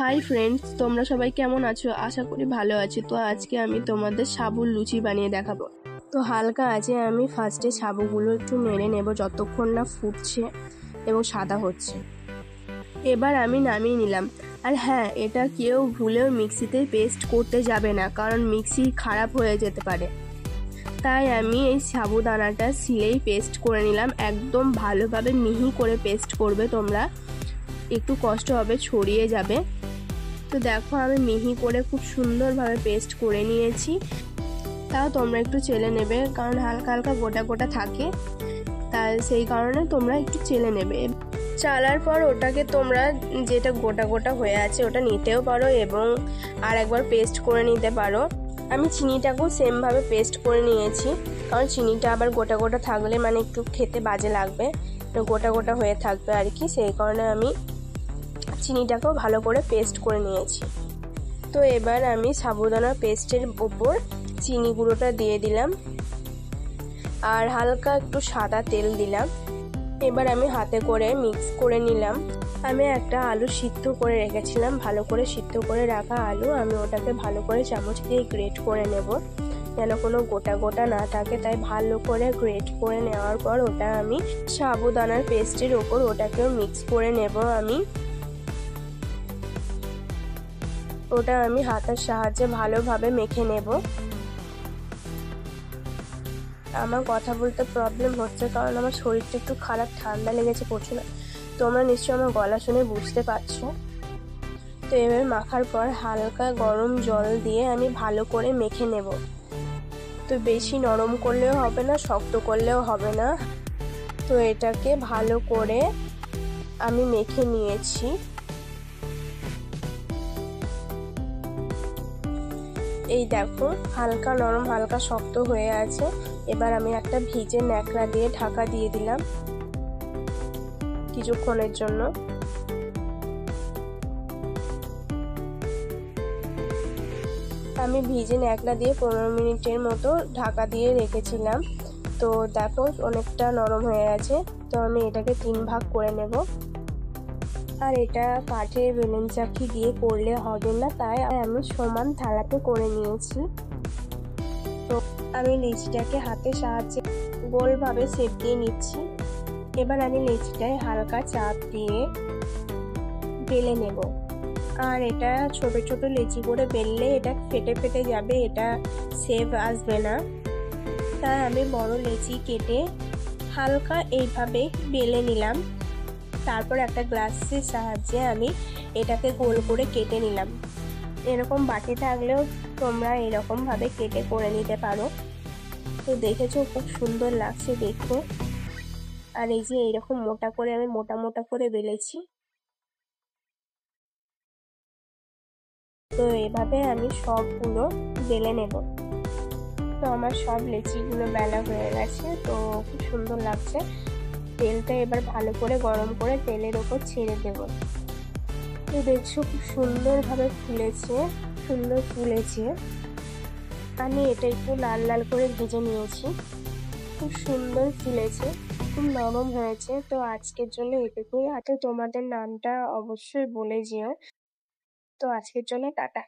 Hi friends, তোমরা সবাই কেমন আছো? আশা করি ভালো আছো। তো আজকে আমি তোমাদের সাবুর লুচি বানিয়ে দেখাবো। তো হালকা আছে আমি ফার্স্টে সাবুগুলো একটু নেড়ে নেব যতক্ষণ না ফুটছে এবং সাদা হচ্ছে। এবার আমি নামিয়ে নিলাম। আর হ্যাঁ, এটা কেউ ভুলেও মিক্সিতে পেস্ট করতে যাবে না, কারণ মিক্সি খারাপ হয়ে যেতে পারে। তাই আমি এই সাবুদানাটা সিলেই পেস্ট করে নিলাম। একদম ভালোভাবে মিহি করে পেস্ট করবে তোমরা, একটু কষ্ট হবে, ছড়িয়ে যাবে। তো দেখো আমি মিহি করে খুব সুন্দরভাবে পেস্ট করে নিয়েছি। তাও তোমরা একটু চেলে নেবে, কারণ হালকা হালকা গোটা গোটা থাকে, তাই সেই কারণে তোমরা একটু চেলে নেবে। চালার পর ওটাকে তোমরা যেটা গোটা গোটা হয়ে আছে ওটা নিতেও পারো এবং আর একবার পেস্ট করে নিতে পারো। আমি চিনিটাকেও সেমভাবে পেস্ট করে নিয়েছি, কারণ চিনিটা আবার গোটা গোটা থাকলে মানে একটু খেতে বাজে লাগবে, গোটা গোটা হয়ে থাকবে আর কি, সেই কারণে আমি চিনিটাকেও ভালো করে পেস্ট করে নিয়েছি। তো এবার আমি সাবুদানার পেস্টের উপর চিনি গুঁড়োটা দিয়ে দিলাম আর হালকা একটু সাদা তেল দিলাম। এবার আমি হাতে করে মিক্স করে নিলাম। আমি একটা আলু সিদ্ধ করে রেখেছিলাম, ভালো করে সিদ্ধ করে রাখা আলু, আমি ওটাকে ভালো করে চামচ দিয়ে গ্রেট করে নেব যেন কোনো গোটা গোটা না থাকে। তাই ভালো করে গ্রেট করে নেওয়ার পর ওটা আমি সাবুদানার পেস্টের ওপর ওটাকেও মিক্স করে নেব। ওটা আমি হাতের সাহায্যে ভালোভাবে মেখে নেব। আমার কথা বলতে প্রবলেম হচ্ছে কারণ আমার শরীরটা একটু খারাপ, ঠান্ডা লেগেছে প্রচুর। তোমরা নিশ্চয়ই আমার গলা শুনে বুঝতে পারছো। তো এবার মাখার পর হালকা গরম জল দিয়ে আমি ভালো করে মেখে নেব। তো বেশি নরম করলেও হবে না, শক্ত করলেও হবে না। তো এটাকে ভালো করে আমি মেখে নিয়েছি। এই দেখো হালকা নরম হালকা শক্ত হয়ে আছে। এবার আমি একটা ভিজে ন্যাকড়া দিয়ে ঢাকা দিয়ে দিলাম কিছুক্ষণের জন্য। আমি ভিজে ন্যাকড়া দিয়ে 15 মিনিটের মতো ঢাকা দিয়ে রেখেছিলাম। তো দেখো অনেকটা নরম হয়ে আছে। তো আমি এটাকে 3 ভাগ করে নেব। আর এটা কাঠের বেলুন চাকি দিয়ে করলে হবে না, তাই আমি সমান থালাতে করে নিয়েছি। তো আমি লিচিটাকে হাতের সাহায্যে গোলভাবে শেপ দিয়ে নিচ্ছি। এবার আমি লিচিটায় হালকা চাপ দিয়ে বেলে নেব। আর এটা ছোট ছোট লিচি করে বেললে এটা ফেটে ফেটে যাবে, এটা শেপ আসবে না। তাই আমি বড় লিচি কেটে হালকা এইভাবে বেলে নিলাম। তারপর একটা গ্লাসের সাহায্যে আমি এটাকে গোল করে কেটে নিলাম। এরকম বাটি থাকলেও তোমরা এরকমভাবে কেটে করে নিতে পারো। তো দেখেছো খুব সুন্দর লাগছে দেখতে। আর এই যে এইরকম মোটা করে আমি মোটা মোটা করে বেলেছি। তো এভাবে আমি সবগুলো বেলে নেব। তো আমার সব লিচিগুলো বেলা হয়ে গেছে। তো খুব সুন্দর লাগছে। তেলটা এবার ভালো করে গরম করে তেলের ওপর ছেড়ে দেব। তো দেখছো খুব সুন্দরভাবে ফুলেছে। আমি এটা একটু লাল লাল করে ভেজে নিয়েছি। খুব সুন্দর ফুলেছে, খুব নরম হয়েছে। তো আজকের জন্য এটুকুই। আর তোমাদের নামটা অবশ্যই বলে যেও। তো আজকের জন্য টাটা।